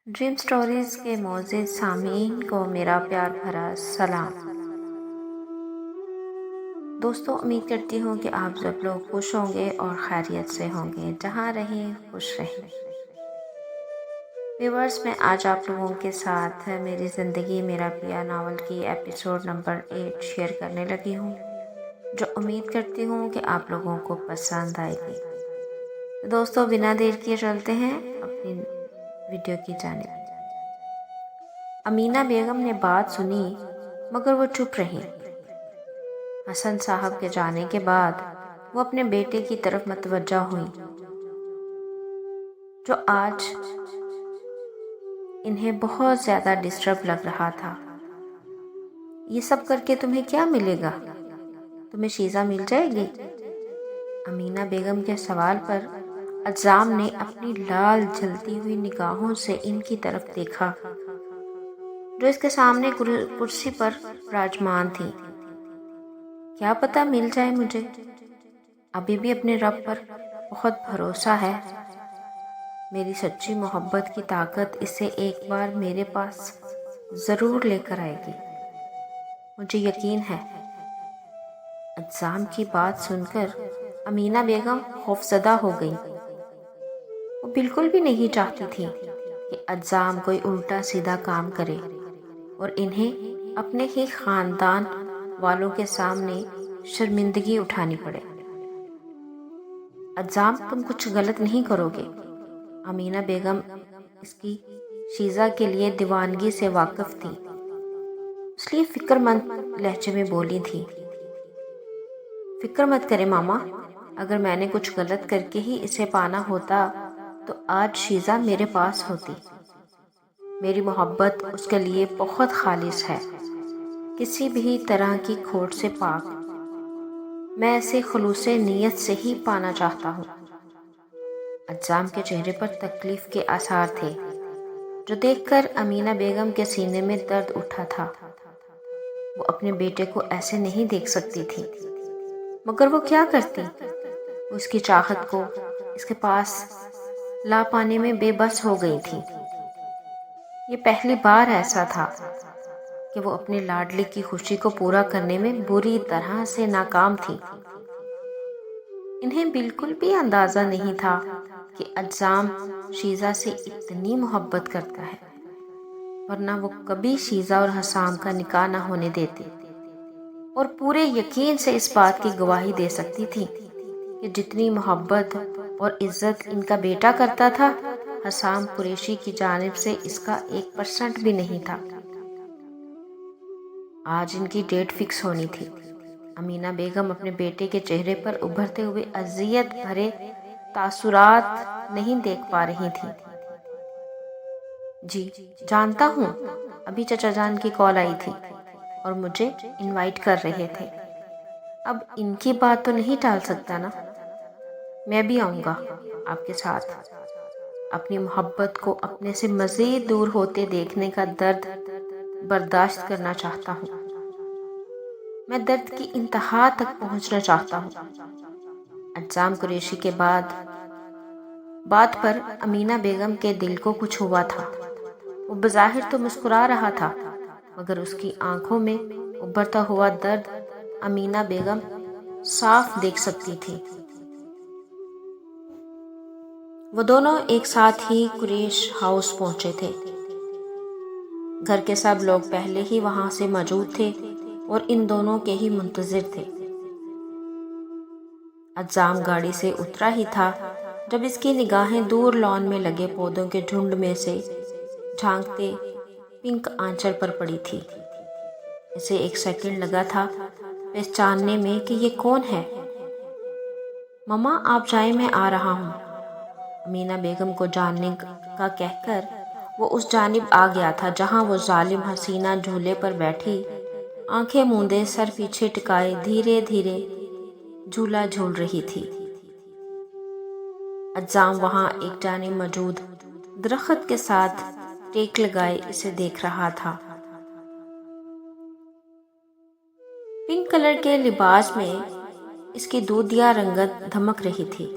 Dream stories के मोअज़्ज़िज़ सामीन को मेरा प्यार भरा सलाम। दोस्तों, उम्मीद करती हूँ कि आप सब लोग खुश होंगे और खैरियत से होंगे, जहाँ रहें खुश रहें। व्यूअर्स, मैं आज आप लोगों के साथ मेरी ज़िंदगी मेरा पिया नावल की एपिसोड नंबर 8 शेयर करने लगी हूँ, जो उम्मीद करती हूँ कि आप लोगों को पसंद आएगी। तो दोस्तों, बिना देर किए चलते हैं अपनी वीडियो की जानिब। अमीना बेगम ने बात सुनी मगर वो चुप रही। हसन साहब के जाने के बाद वो अपने बेटे की तरफ मतवज्जा हुई, जो आज इन्हें बहुत ज़्यादा डिस्टर्ब लग रहा था। ये सब करके तुम्हें क्या मिलेगा? तुम्हें शीज़ा मिल जाएगी? अमीना बेगम के सवाल पर अज़्ज़ाम ने अपनी लाल जलती हुई निगाहों से इनकी तरफ देखा, जो इसके सामने कुर्सी पर विराजमान थी। क्या पता मिल जाए मुझे, अभी भी अपने रब पर बहुत भरोसा है। मेरी सच्ची मोहब्बत की ताकत इसे एक बार मेरे पास ज़रूर लेकर आएगी, मुझे यकीन है। अज़्ज़ाम की बात सुनकर अमीना बेगम खौफज़दा हो गई। वो बिल्कुल भी नहीं चाहती थी कि अज़्ज़ाम कोई उल्टा सीधा काम करे और इन्हें अपने ही ख़ानदान वालों के सामने शर्मिंदगी उठानी पड़े। अज़्ज़ाम, तुम कुछ गलत नहीं करोगे। अमीना बेगम इसकी शीज़ा के लिए दीवानगी से वाकिफ़ थी, इसलिए फ़िक्रमंद लहजे में बोली थी। फ़िक्र मत करें मामा, अगर मैंने कुछ गलत करके ही इसे पाना होता तो आज शीज़ा मेरे पास होती। मेरी मोहब्बत उसके लिए बहुत खालिस है, किसी भी तरह की खोट से पाक। मैं इसे खुलूसे नीयत से ही पाना चाहता हूँ। अज़्ज़ाम के चेहरे पर तकलीफ के आसार थे, जो देखकर अमीना बेगम के सीने में दर्द उठा था। वो अपने बेटे को ऐसे नहीं देख सकती थी, मगर वो क्या करती? वो उसकी चाहत को इसके पास ला पाने में बेबस हो गई थी। ये पहली बार ऐसा था कि वो अपने लाडले की खुशी को पूरा करने में बुरी तरह से नाकाम थी। इन्हें बिल्कुल भी अंदाज़ा नहीं था कि अज़्ज़ाम शीज़ा से इतनी मोहब्बत करता है, वरना वो कभी शीज़ा और हसाम का निकाह न होने देती और पूरे यकीन से इस बात की गवाही दे सकती थी कि जितनी मोहब्बत और इज्जत इनका बेटा करता था, हसाम कुरैशी की जानिब से इसका 1% भी नहीं था। आज इनकी डेट फिक्स होनी थी। अमीना बेगम अपने बेटे के चेहरे पर उभरते हुए अज़ियत भरे तासुरात नहीं देख पा रही थी। जी जानता हूँ, अभी चचा जान की कॉल आई थी और मुझे इनवाइट कर रहे थे। अब इनकी बात तो नहीं टाल सकता ना। मैं भी आऊँगा आपके साथ। अपनी मोहब्बत को अपने से मज़ीद दूर होते देखने का दर्द बर्दाश्त करना चाहता हूँ। मैं दर्द की इंतहा तक पहुँचना चाहता हूँ। अज़्ज़ाम कुरैशी के बात पर अमीना बेगम के दिल को कुछ हुआ था। वो बज़ाहिर तो मुस्कुरा रहा था, मगर उसकी आंखों में उभरता हुआ दर्द अमीना बेगम साफ देख सकती थी। वो दोनों एक साथ ही कुरैश हाउस पहुंचे थे। घर के सब लोग पहले ही वहां से मौजूद थे और इन दोनों के ही मुंतजिर थे। अज़्ज़ाम गाड़ी से उतरा ही था जब इसकी निगाहें दूर लॉन में लगे पौधों के झुंड में से झांकते पिंक आंचल पर पड़ी थी। इसे एक सेकंड लगा था पहचानने में कि ये कौन है। मम्मा आप जाएं, मैं आ रहा हूँ। अमीना बेगम को जानने का कहकर वो उस जानिब आ गया था जहाँ वो जालिम हसीना झूले पर बैठी आंखें मूंदे सर पीछे टिकाए धीरे धीरे झूला झूल रही थी। अज़्ज़ाम वहाँ एक जानिब मौजूद दरख्त के साथ टेक लगाए इसे देख रहा था। पिंक कलर के लिबास में इसकी दूधिया रंगत धमक रही थी।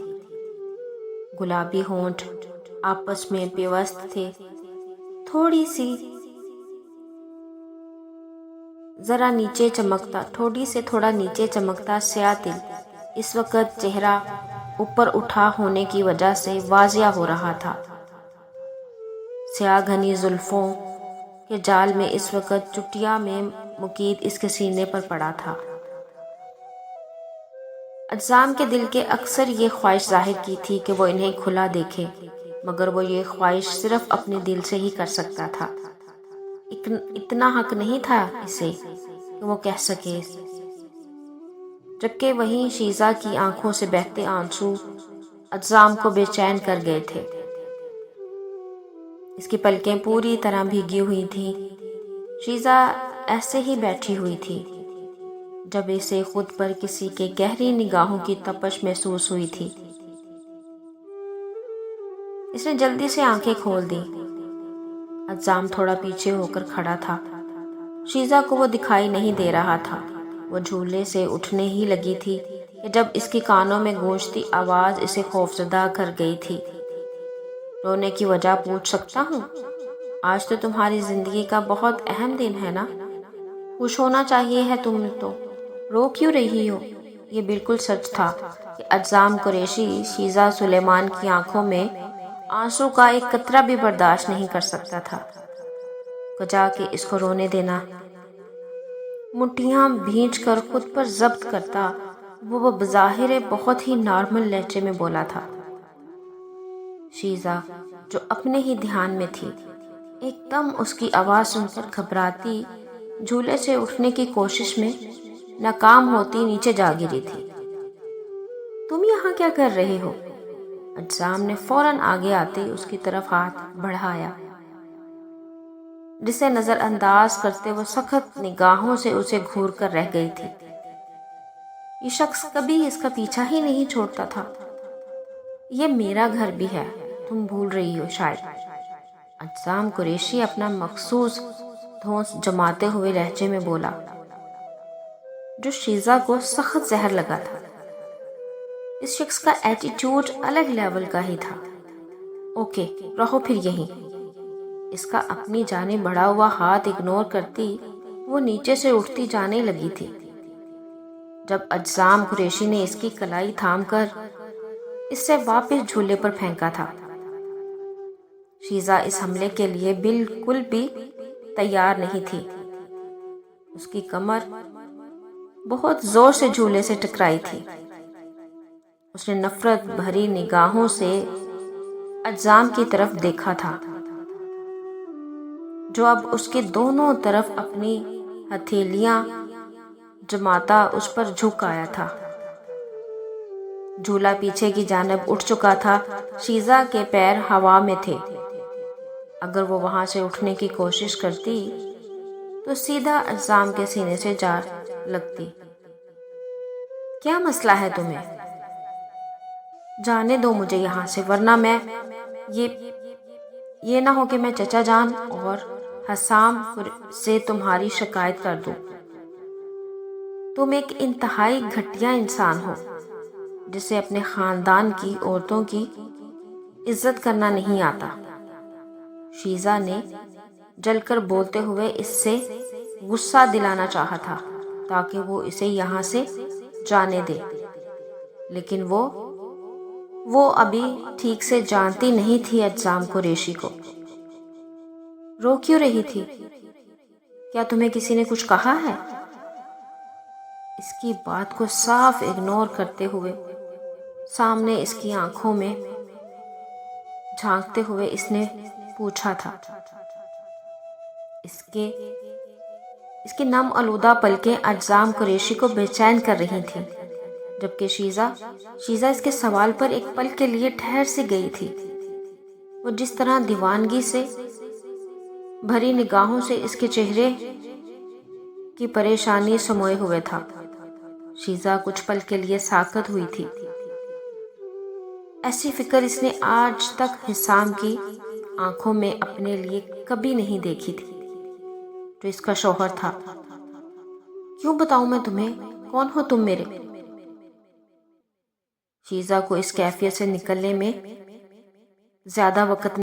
गुलाबी होंठ आपस में पेवस्त थे تھوڑی سے تھوڑا نیچے چمکتا سیاہ تل اس وقت چہرہ اوپر اٹھا ہونے کی وجہ سے واضح ہو رہا تھا۔ سیاہ گھنی زلفوں کے جال میں اس وقت چٹیا میں مقید اس کے سینے پر پڑا تھا۔ اجسام کے دل کے اکثر یہ خواہش ظاہر کی تھی کہ وہ انہیں کھلا دیکھے، مگر وہ یہ خواہش صرف اپنے دل سے ہی کر سکتا تھا۔ اتنا حق نہیں تھا اسے کہ وہ کہہ سکے، جبکہ وہیں شیزا کی آنکھوں سے بہتے آنسو اجسام کو بے چین کر گئے تھے۔ اس کی پلکیں پوری طرح بھیگی ہوئی تھیں۔ شیزا ایسے ہی بیٹھی ہوئی تھی جب اسے خود پر کسی کے گہری نگاہوں کی تپش محسوس ہوئی تھی۔ اس نے جلدی سے آنکھیں کھول دیں۔ اجسام تھوڑا پیچھے ہو کر کھڑا تھا۔ شیزا کو وہ دکھائی نہیں دے رہا تھا۔ وہ جھولے سے اٹھنے ہی لگی تھی کہ جب اس کے کانوں میں گونجتی آواز اسے خوفزدہ کر گئی تھی۔ رونے کی وجہ پوچھ سکتا ہوں؟ آج تو تمہاری زندگی کا بہت اہم دن ہے نا؟ خوش ہونا چاہیے ہے تم تو، رو کیوں رہی ہو؟ یہ بالکل سچ تھا کہ اجسام قریشی شیزا سلیمان کی آنکھوں میں آنسو کا ایک قطرہ بھی برداشت نہیں کر سکتا تھا۔ کجا کہ اس کو رونے دینا۔ مٹھیاں بھینچ کر خود پر ضبط کرتا وہ بظاہر بہت ہی نارمل لہجے میں بولا تھا۔ شیزا جو اپنے ہی دھیان میں تھی، ایک دم اس کی آواز سن کر گھبراتی جھولے سے اٹھنے کی کوشش میں ناکام ہوتی نیچے جا گری تھی۔ تم یہاں کیا کر رہے ہو؟ اجسام نے فوراً آگے آتے اس کی طرف ہاتھ بڑھایا، جسے نظر انداز کرتے وہ سخت نگاہوں سے اسے گھور کر رہ گئی تھی۔ یہ شخص کبھی اس کا پیچھا ہی نہیں چھوڑتا تھا۔ یہ میرا گھر بھی ہے، تم بھول رہی ہو شاید۔ اجسام قریشی اپنا مخصوص دھونس جماتے ہوئے لہجے میں بولا، جو شیزا کو سخت زہر لگا تھا۔ اس شخص کا ایٹیٹیوڈ الگ لیول کا ہی تھا۔ اوکے، رہو پھر یہیں۔ اس کا اپنی جانب بڑھا ہوا ہاتھ اگنور کرتی وہ نیچے سے اٹھتی جانے لگی تھی، جب اجسام قریشی نے اس کی کلائی تھام کر اس سے واپس جھولے پر پھینکا تھا۔ شیزا اس حملے کے لیے بالکل بھی تیار نہیں تھی۔ اس کی کمر بہت زور سے جھولے سے ٹکرائی تھی۔ اس نے نفرت بھری نگاہوں سے اجسام کی طرف دیکھا تھا، جو اب اس کے دونوں طرف اپنی ہتھیلیاں جماتا اس پر جھک آیا تھا۔ جھولا پیچھے کی جانب اٹھ چکا تھا۔ شیزا کے پیر ہوا میں تھے۔ اگر وہ وہاں سے اٹھنے کی کوشش کرتی تو سیدھا اجسام کے سینے سے جا لگتی۔ کیا مسئلہ ہے تمہیں؟ جانے دو مجھے یہاں سے، ورنہ میں یہ نہ ہو کہ میں چچا جان اور حسام سے تمہاری شکایت کر دوں۔ تم ایک انتہائی گھٹیا انسان ہو جسے اپنے خاندان کی عورتوں کی عزت کرنا نہیں آتا۔ شیزا نے جل کر بولتے ہوئے اس سے غصہ دلانا چاہا تھا تاکہ وہ اسے یہاں سے جانے دے، لیکن وہ ابھی ٹھیک سے جانتی نہیں تھی اجسام قریشی کو۔ رو کیوں رہی تھی؟ کیا تمہیں کسی نے کچھ کہا ہے؟ اس کی بات کو صاف اگنور کرتے ہوئے سامنے اس کی آنکھوں میں جھانکتے ہوئے اس نے پوچھا تھا۔ اس کی نم آلودہ پلکیں اجسام قریشی کو بے چین کر رہی تھیں، جبکہ شیزا اس کے سوال پر ایک پل کے لیے ٹھہر سی گئی تھی۔ وہ جس طرح دیوانگی سے بھری نگاہوں سے اس کے چہرے کی پریشانی سموئے ہوئے تھا۔ شیزا کچھ پل کے لیے ساکت ہوئی تھی۔ ایسی فکر اس نے آج تک حسام کی آنکھوں میں اپنے لیے کبھی نہیں دیکھی تھی، جو اس کا شوہر تھا۔ کیوں بتاؤں میں تمہیں؟ کون ہو تم میرے؟ شیزا کو اس کیفیت سے نکلنے میں زیادہ وقت